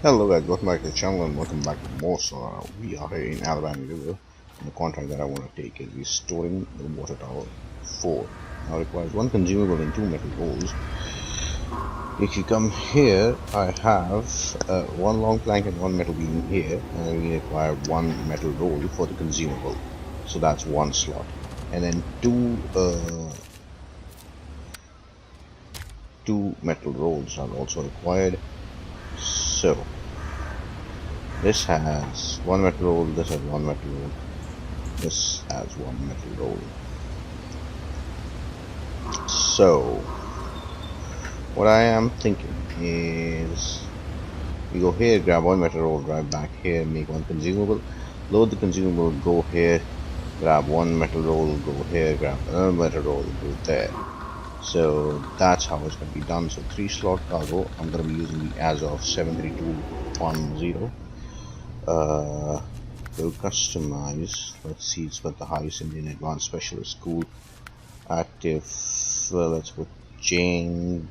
Hello guys, welcome back to the channel and welcome back to more Snowrunner. We are here in Alabama River and the contract that I want to take is restoring the water tower 4. Now it requires one consumable and 2 metal rolls. If you come here, I have one long plank and one metal beam here, and we require one metal roll for the consumable. So that's one slot. And then two metal rolls are also required. So this has one metal roll, this has one metal roll. This has one metal roll. So what I am thinking is we go here, grab one metal roll, drive back here, make one consumable, load the consumable, go here, grab one metal roll, go here, grab another metal roll, go there. So that's how it's going to be done. So 3-slot cargo. I'm going to be using the Azov 73210. Go customize. Let's see, it's got the highest Indian advanced specialist school active. Well, let's put chain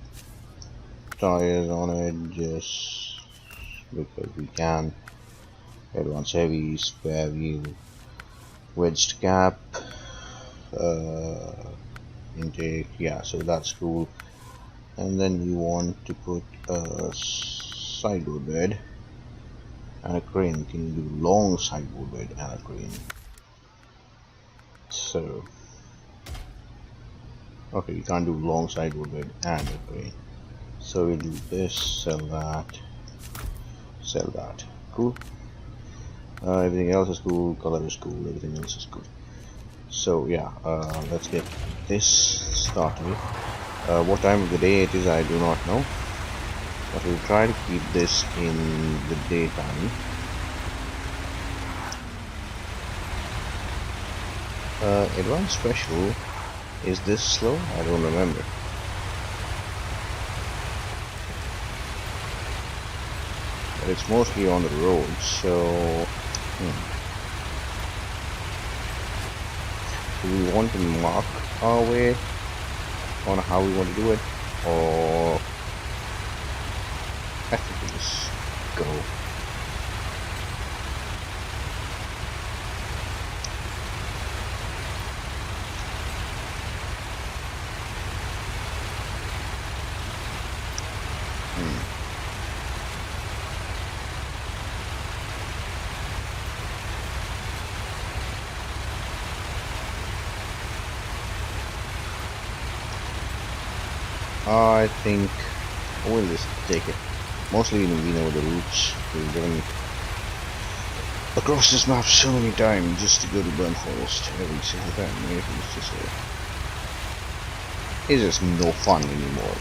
tires on it just because we can. Advanced heavy, spare wheel, wedged cap, intake. Yeah, so that's cool. And then you want to put a sideboard bed and a crane. Can you do long sideboard bed and a crane? So okay, you can't do long sideboard bed and a crane. So we'll do this, sell that, cool. Everything else is cool, color is cool, everything else is cool. So yeah, let's get this started. What time of the day it is I do not know, but we'll try to keep this in the daytime. Advanced special, is this slow? I don't remember. But it's mostly on the road, so do we want to mark our way on how we want to do it, or I think we just go. I think we'll just take it. Mostly we know the routes. We've driven across this map so many times just to go to Burn Forest every single time. It's just no fun anymore.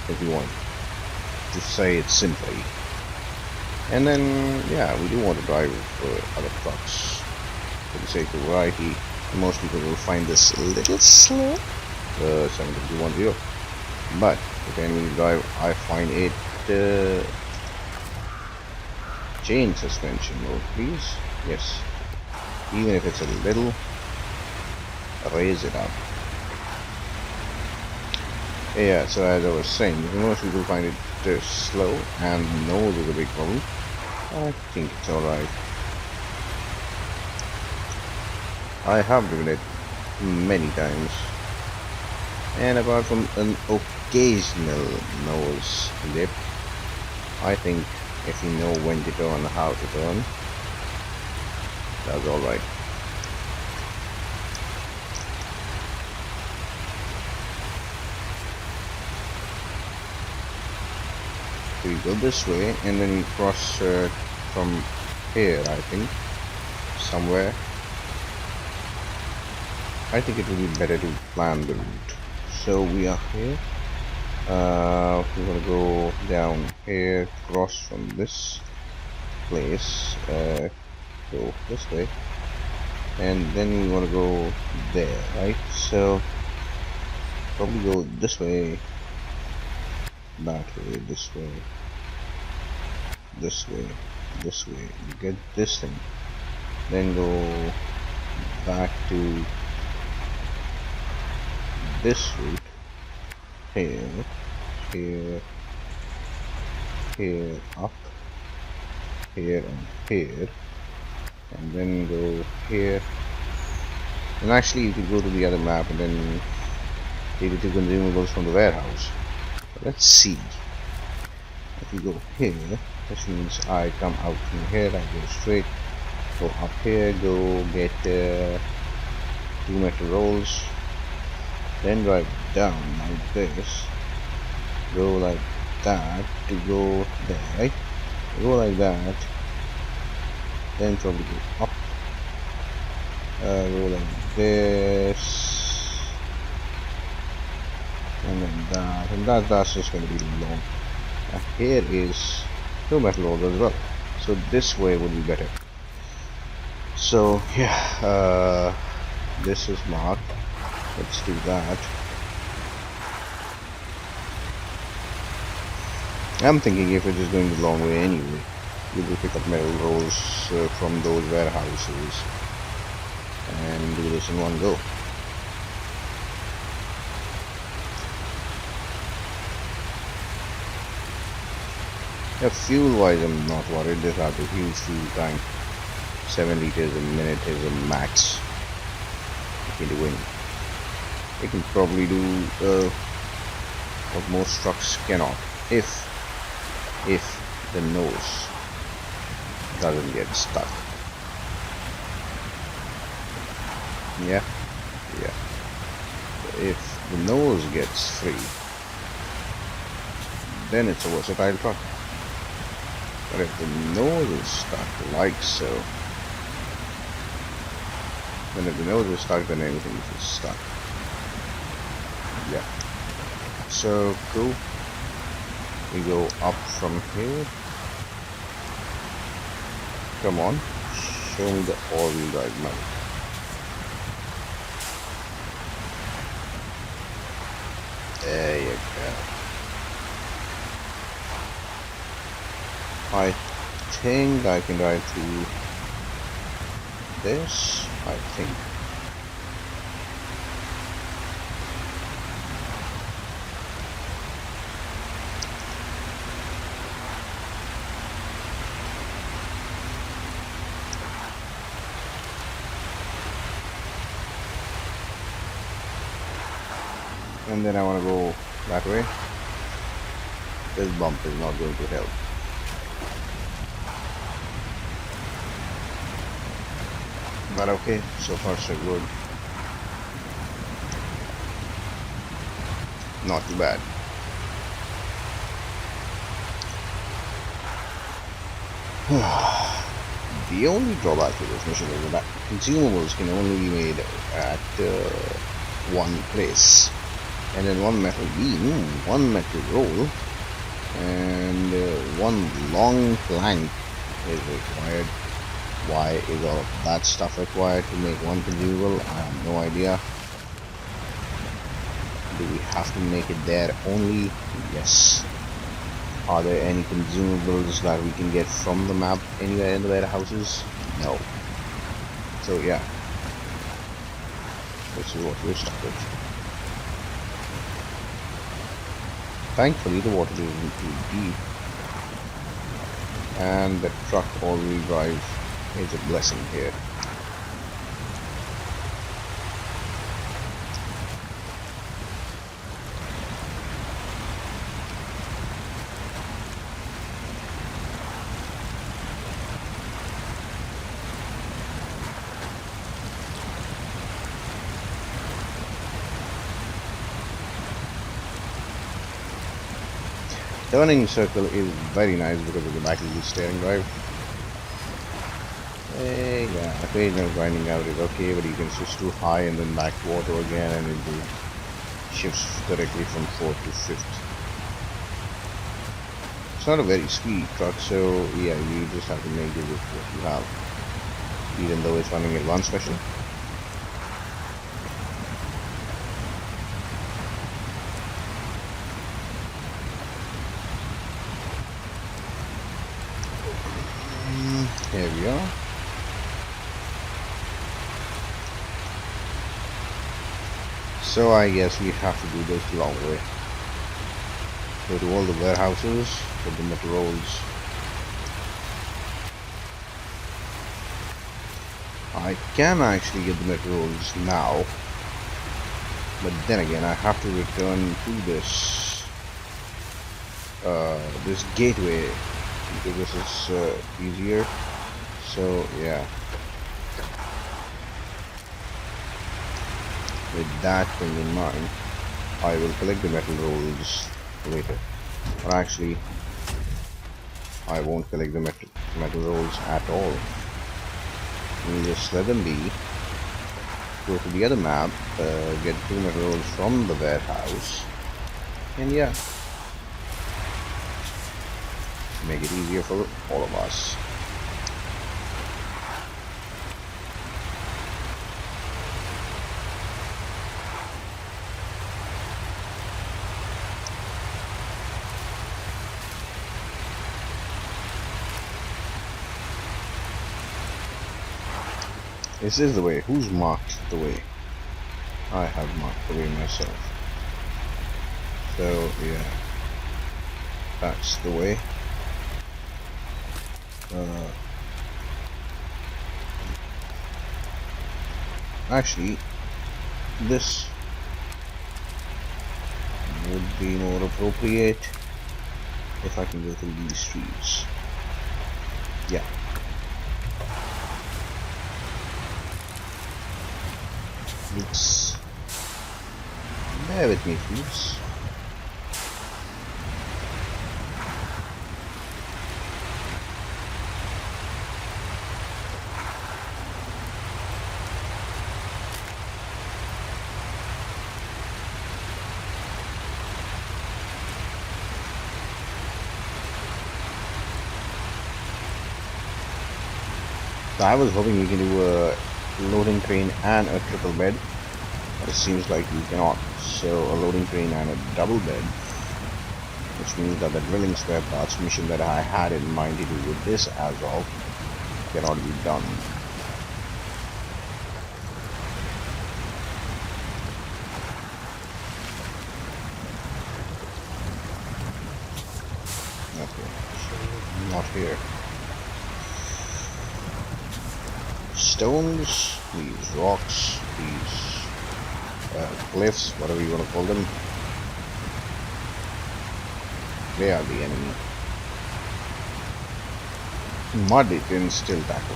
If you want to say it simply. And then yeah, we do want to drive other trucks for the sake of variety. Most people will find this a little slow. 72110, but with any drive I find it chain suspension mode, please. Yes, even if it's a little, raise it up. Yeah, so as I was saying, most people find it slow, and nose is a big problem. I think it's alright. I have driven it many times, and apart from an occasional nose dip, I think if you know when to turn and how to turn, that's alright. So we go this way and then we cross from here, I think, somewhere. I think it would be better to plan the route. So we are here. We're gonna go down here, cross from this place, go this way, and then we want to go there, right? So probably go this way, that way, this way, this way, this way. You get this thing, then go back to this route here, here, here, up, here, and here, and then go here. And actually, you could go to the other map and then take the two consumables from the warehouse. But let's see. If you go here, this means I come out from here, I go straight, go up here, go get 2 metal rolls, then drive down like this, go like that to go there, right? Go like that, then probably go up, go like this, and then that, and that's just going to be long. And here is 2 metal rolls as well, so this way would be better. So yeah, this is marked. Let's do that. I'm thinking if it is going the long way anyway, we will pick up metal rolls from those warehouses and do this in one go. Yeah, fuel wise I'm not worried. This has a huge fuel tank. 7 liters a minute is a max. You can do it. It can probably do what most trucks cannot, if the nose doesn't get stuck. Yeah. If the nose gets free, then it's a versatile truck. But if the nose is stuck like so, then if the nose is stuck, then anything is stuck. Yeah. So cool. We go up from here. Come on, show me the all-wheel drive mode. There you go. I think I can drive through this. I think. And then I want to go that way. This bump is not going to help. But okay, so far so good. Not too bad. The only drawback to this mission is that consumables can only be made at one place. And then one metal beam, one metal roll, and one long plank is required. Why is all of that stuff required to make one consumable? I have no idea. Do we have to make it there only? Yes. Are there any consumables that we can get from the map anywhere in the warehouses? No. So yeah. This is what we're stuck with. Thankfully the water isn't too deep, and the truck all-wheel drive is a blessing here. Turning circle is very nice because of the back wheel steering drive. Yeah, occasional grinding out is okay, but you can switch to high and then back to auto again, and it shifts directly from 4th to 5th. It's not a very speedy truck, so yeah, you just have to make do with what you have, even though it's running at 1 special. Here we are. So I guess we have to do this long way. Go to all the warehouses, get the metal rolls. I can actually get the metal rolls now, but then again I have to return to this gateway because this is easier. So yeah, with that thing in mind, I will collect the metal rolls later. Or actually, I won't collect the metal rolls at all. We'll just let them be. Go to the other map, get 2 metal rolls from the warehouse, and yeah, make it easier for all of us. This is the way. Who's marked the way? I have marked the way myself. So yeah, that's the way. Actually, this would be more appropriate if I can go through these streets. Yeah. Oops. Bear with me, please. So I was hoping you can do a loading crane and a triple bed, but it seems like you cannot. So a loading crane and a double bed, which means that the drilling spare parts mission that I had in mind to do with this as well cannot be done. Okay, so not here. Stones, these rocks, these cliffs, whatever you want to call them, they are the enemy. Mud it can still tackle.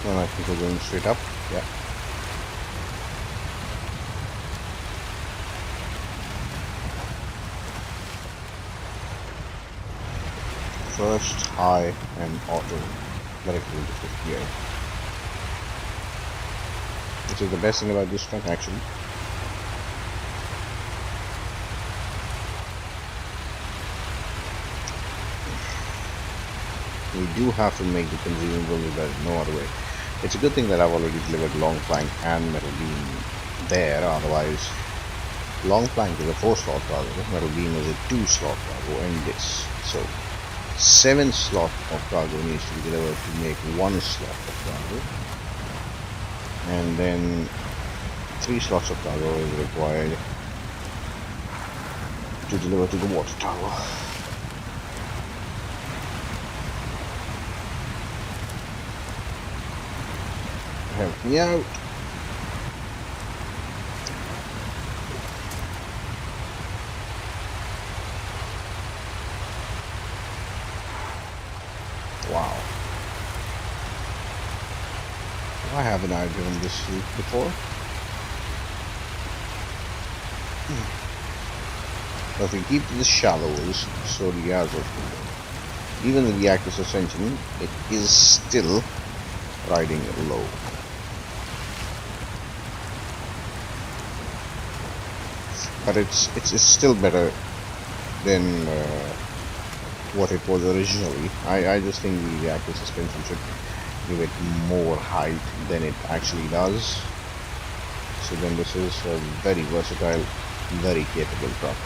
Well, I think we're going straight up. Yeah. First, high, and auto directly into 5th gear. Which is the best thing about this truck, actually. We do have to make the consumables, there's no other way. It's a good thing that I've already delivered long plank and metal beam there, otherwise long plank is a 4-slot cargo, metal beam is a 2-slot cargo in this. So 7 slots of cargo needs to be delivered to make 1 slot of cargo, and then 3 slots of cargo is required to deliver to the water tower. Help me out. Wow. Why haven't I driven this route before? But if we keep to the shallows, so the Azov, even with the active suspension, it is still riding low. But it's still better than what it was originally. I just think the active suspension should give it more height than it actually does. So then this is a very versatile, very capable truck.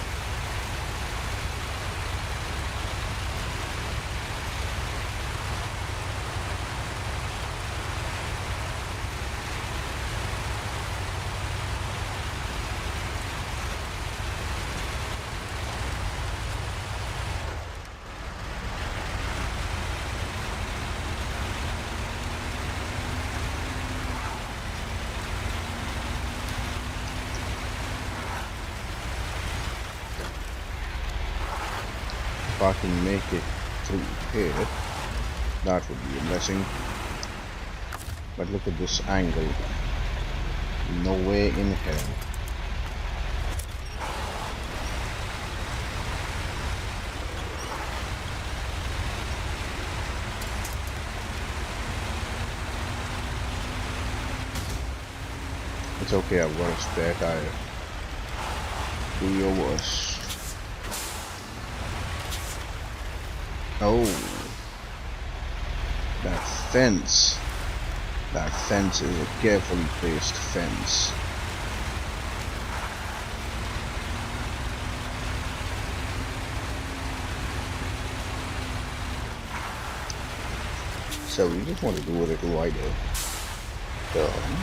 if I can make it through here, that would be a blessing. But look at this angle. No way in hell. It's okay, I've got a spare tire. Do your worst. Oh, that fence. That fence is a carefully placed fence. So we just want to do a little wider turn.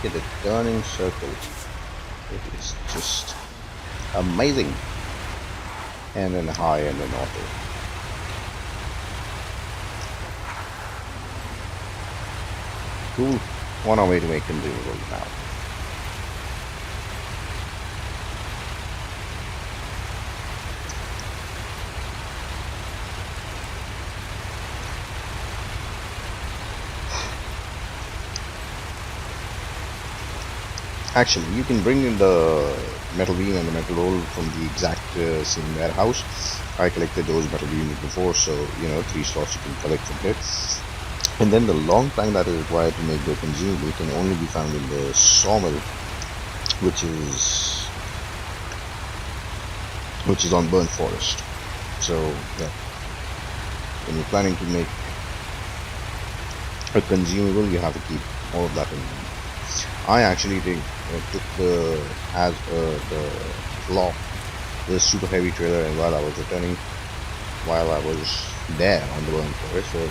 Get a turning circle. It is just amazing. And then high and then auto. Cool. On our way to make consumable now. Actually, you can bring in the metal beam and the metal roll from the exact same warehouse. I collected those metal beams before, so you know, 3 slots you can collect from here. And then the long plank that is required to make the consumable can only be found in the sawmill, which is on burnt forest. So yeah, when you're planning to make a consumable, you have to keep all of that in mind. I actually took the super heavy trailer, and while I was there on the burnt forest for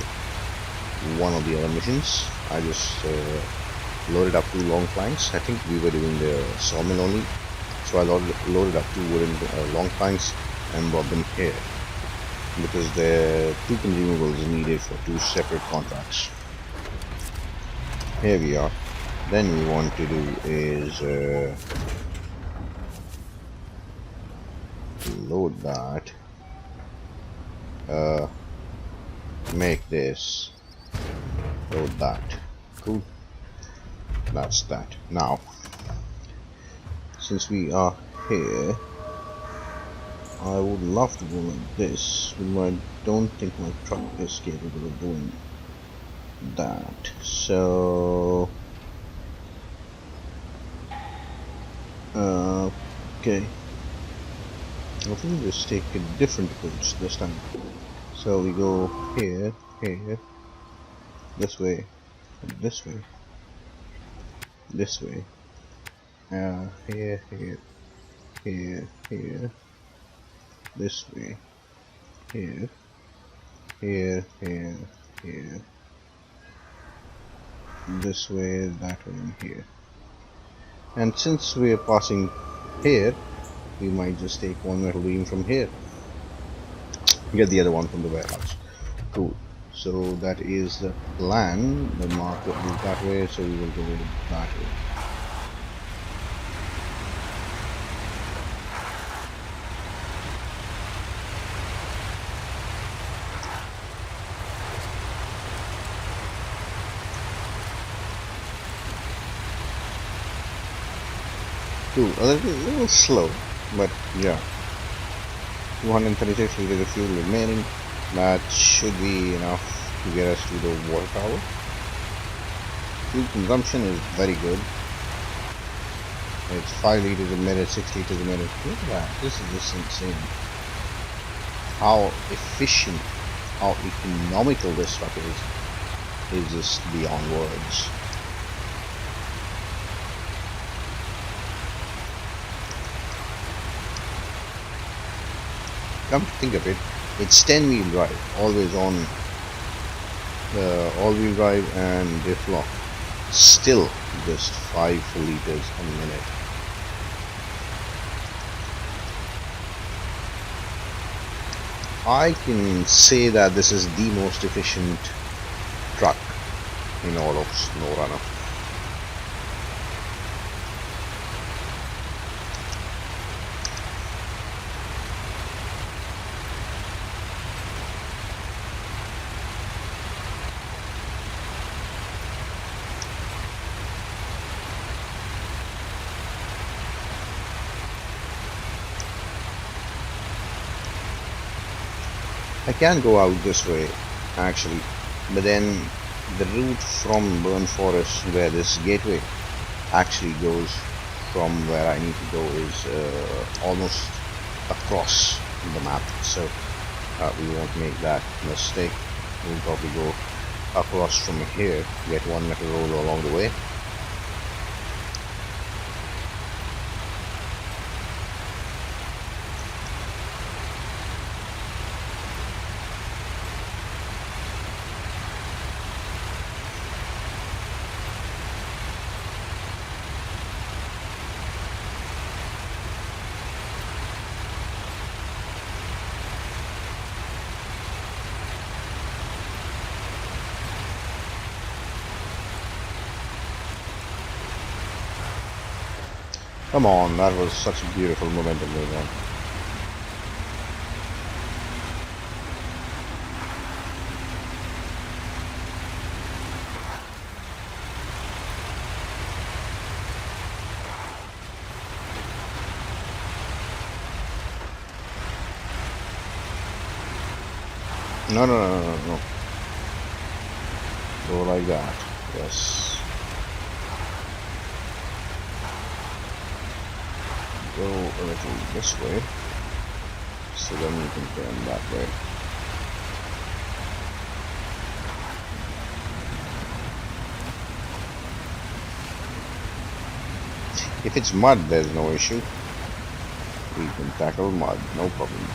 one of the other missions, I just loaded up 2 long planks. I think we were doing the sawmill only, so I loaded up 2 wooden long planks and brought them here because there are 2 consumables needed for 2 separate contracts. Here we are. Then we want to do is load that, make this, load that. Cool. That's that. Now, since we are here, I would love to go like this, but I don't think my truck is capable of doing that. So okay, I think we'll just take a different approach this time. So we go here, here, this way, this way, this way, here, here, here, here, this way, here, here, here, here, this way, that way, and here. And since we are passing here, we might just take 1 metal beam from here, get the other one from the warehouse. Cool. So that is the plan. The market is that way, so we will go that way. Cool. A little slow, but yeah. 236 liters of fuel remaining. That should be enough to get us to the water tower. Fuel consumption is very good. It's 5 liters a minute, 6 liters a minute. Look at that. This is just insane. How efficient, how economical this truck is just beyond words. Come to think of it, it's 10-wheel drive, always on all-wheel drive, and diff lock. Still just 5 liters a minute. I can say that this is the most efficient truck in all of Snowrunner. I can go out this way, actually, but then the route from Burn Forest, where this gateway actually goes from where I need to go, is almost across the map. So we won't make that mistake. We'll probably go across from here, get one metal roller along the way. Come on, that was such a beautiful momentum going on. No, no, no, no, no. Go like that. Yes. Go a little this way, so then you can turn that way. If it's mud, there's no issue. We can tackle mud, no problem.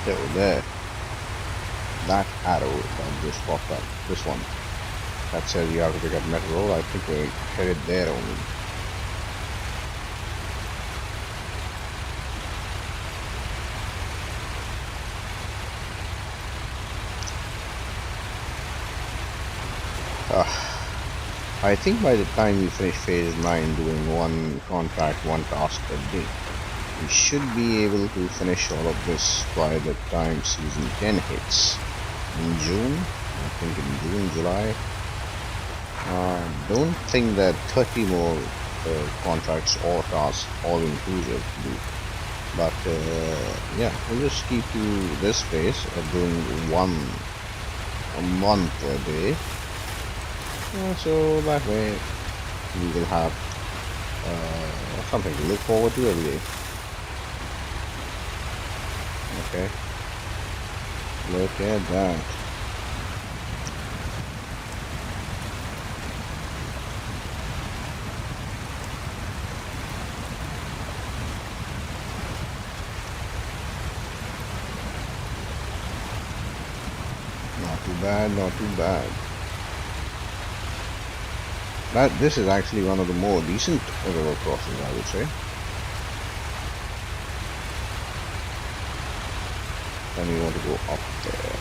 So there, that arrow that just popped up, this one, that says you have to pick up metal roll. I think we're headed there only. I think by the time we finish phase 9 doing one contract, one task a day, we should be able to finish all of this by the time season 10 hits in June. I think in June, July. Don't think that 30 more contracts or tasks all inclusive to do. But yeah, we'll just keep to this pace of doing one a month a day. So that way we will have something to look forward to every day. Okay, look at that. Not too bad, not too bad. This is actually one of the more decent river crossings, I would say. And we want to go up there.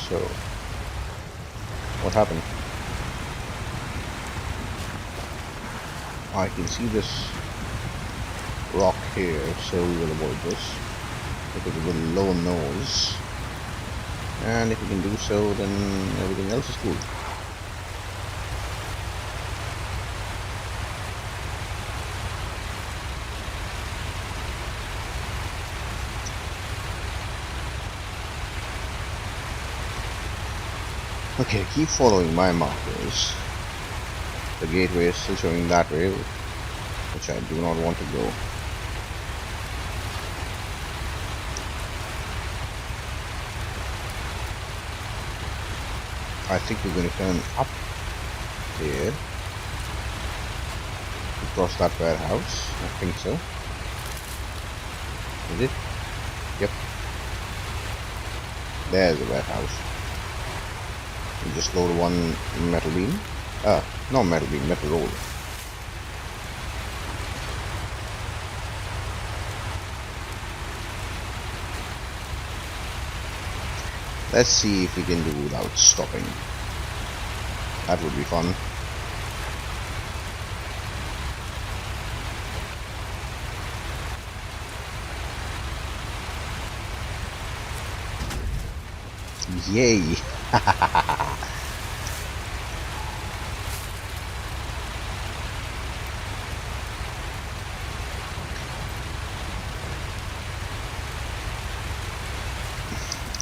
So, what happened? I can see this rock here, so we will avoid this because of the low nose. And if we can do so, then everything else is cool. Okay, keep following my markers. The gateway is still showing that way, which I do not want to go. I think we're going to turn up here to cross that warehouse. I think so. Is it? Yep. There's a warehouse. We just load one metal beam. No metal beam, metal roll. Let's see if we can do without stopping. That would be fun. Yay!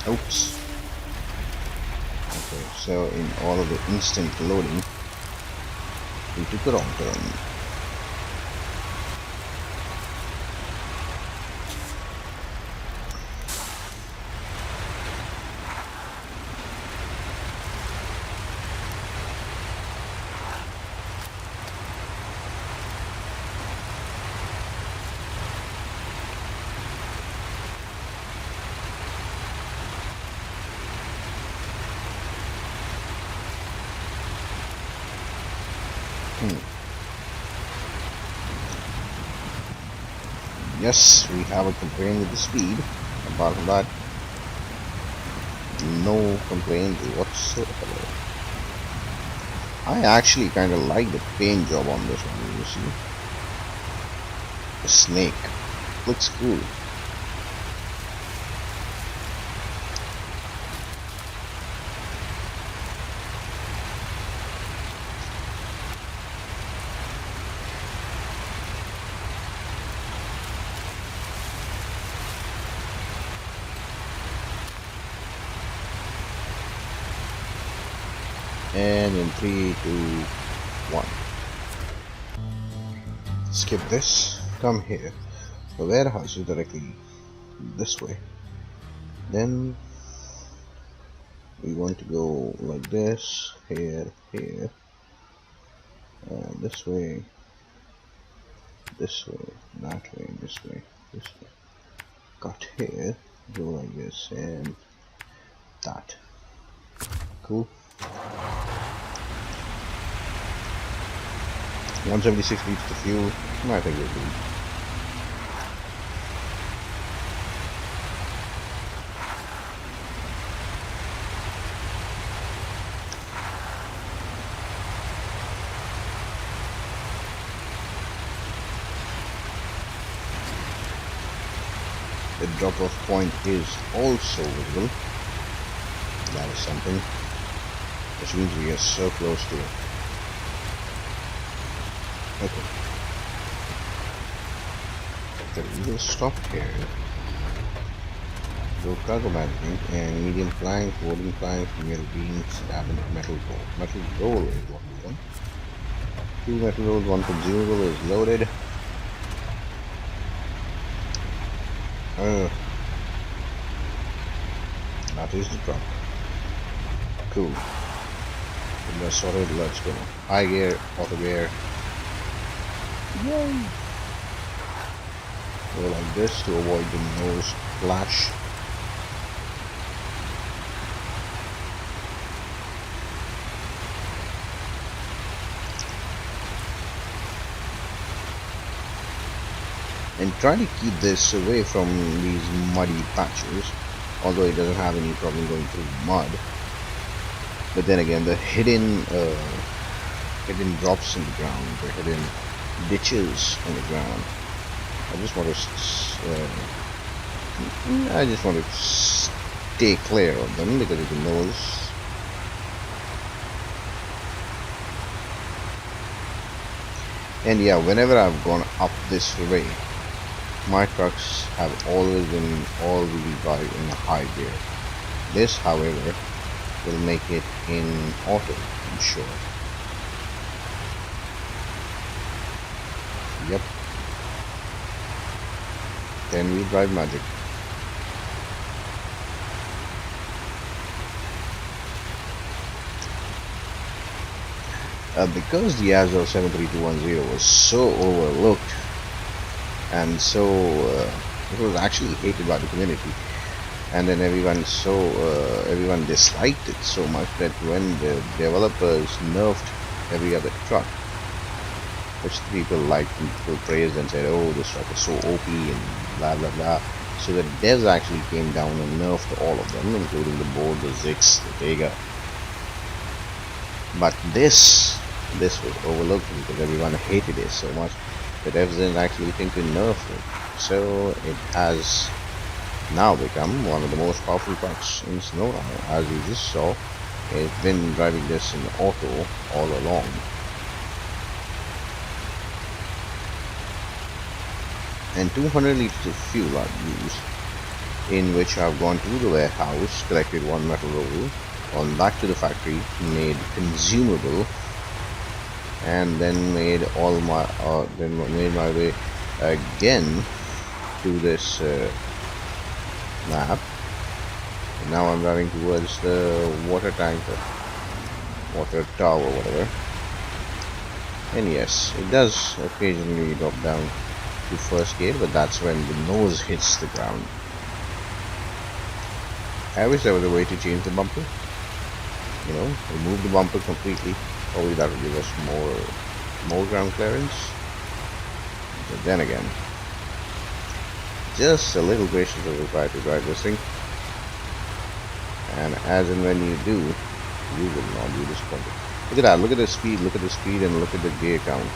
Oops. Okay, so in all of the instant loading, we took a wrong turn. Yes, we have a complaint with the speed. Apart from that, no complaint whatsoever. I actually kind of like the paint job on this one, you see. The snake. Looks cool. And in 3, 2, 1. Skip this. Come here. The warehouse is directly this way. Then we want to go like this. Here, here. This way. This way. That way. This way. This way. Cut here. Go like this and that. Cool. 176 liters of fuel. I think it'll do. The drop-off point is also visible. That is something. Which means we are so close to it. Okay. Okay, we will stop here. Go cargo management and medium plank, wooden plank, metal beams, and metal roll. Metal roll is what we want. 2 metal rolls, 1 consumable is loaded. That is the truck. Cool. That's sorted, let's go. High gear, auto gear. Yay! Go like this to avoid the nose splash. And try to keep this away from these muddy patches, although it doesn't have any problem going through mud. But then again, the hidden drops in the ground, the hidden ditches on the ground. I just want to stay clear of them because of the nose. And yeah, whenever I've gone up this way, my trucks have always been all-wheel drive in high gear. This, however, will make it in auto, I'm sure. Yep. 10-wheel drive magic. Because the Azure 73210 was so overlooked and so it was actually hated by the community, and then everyone disliked it so much that when the developers nerfed every other truck, which people liked and people praised and said, oh, this truck is so OP and blah blah blah, so the devs actually came down and nerfed all of them, including the board, the Zix, the Vega. But this was overlooked because everyone hated it so much that devs didn't actually think to nerf it. So it has now become one of the most powerful trucks in Snowrunner. As you just saw, it's been driving this in auto all along. And 200 liters of fuel are used. in which I've gone to the warehouse, collected one metal roll, gone back to the factory, made consumable, and then made made my way again to this map. And now I'm running towards the water tanker, water tower, whatever. And yes, it does occasionally drop down to first gear, but that's when the nose hits the ground. I wish there was a way to change the bumper. You know, remove the bumper completely. Probably that would give us more ground clearance. But then again, just a little patience is required to drive this thing. And as and when you do, you will not be disappointed. Look at that, look at the speed, and look at the gear count.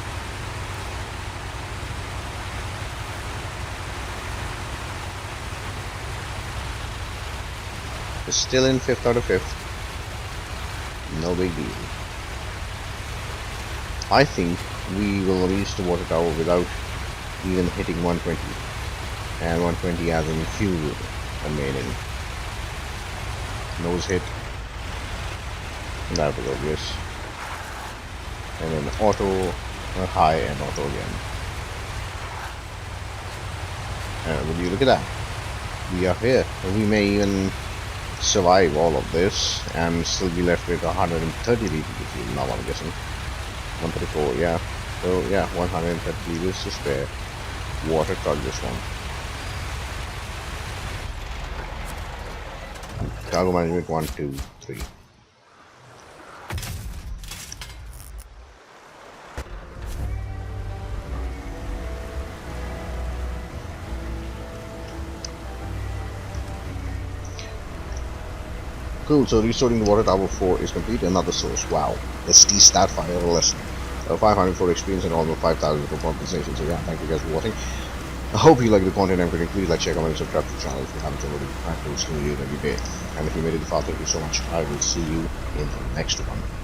It's still in 5th out of 5th. No big deal. I think we will reach the water tower without even hitting 120. And 120 as in fuel remaining. Nose hit. That was obvious. And then auto, high, and auto again. And would you look at that? We are here. And we may even survive all of this and still be left with 130 liters of fuel. Now I'm guessing 134, yeah. So yeah, 130 liters to spare. Water truck this one. Cargo management 1, 2, 3. Cool, so restoring the water tower 4 is complete. Another source. Wow. ST stat fire lesson. 500 for experience and almost 5,000 for compensation. So yeah, thank you guys for watching. I hope you like the content I'm creating. Please like, share, comment, and subscribe to the channel if you haven't already. I post new videos every day. And if you made it far, thank you so much. I will see you in the next one.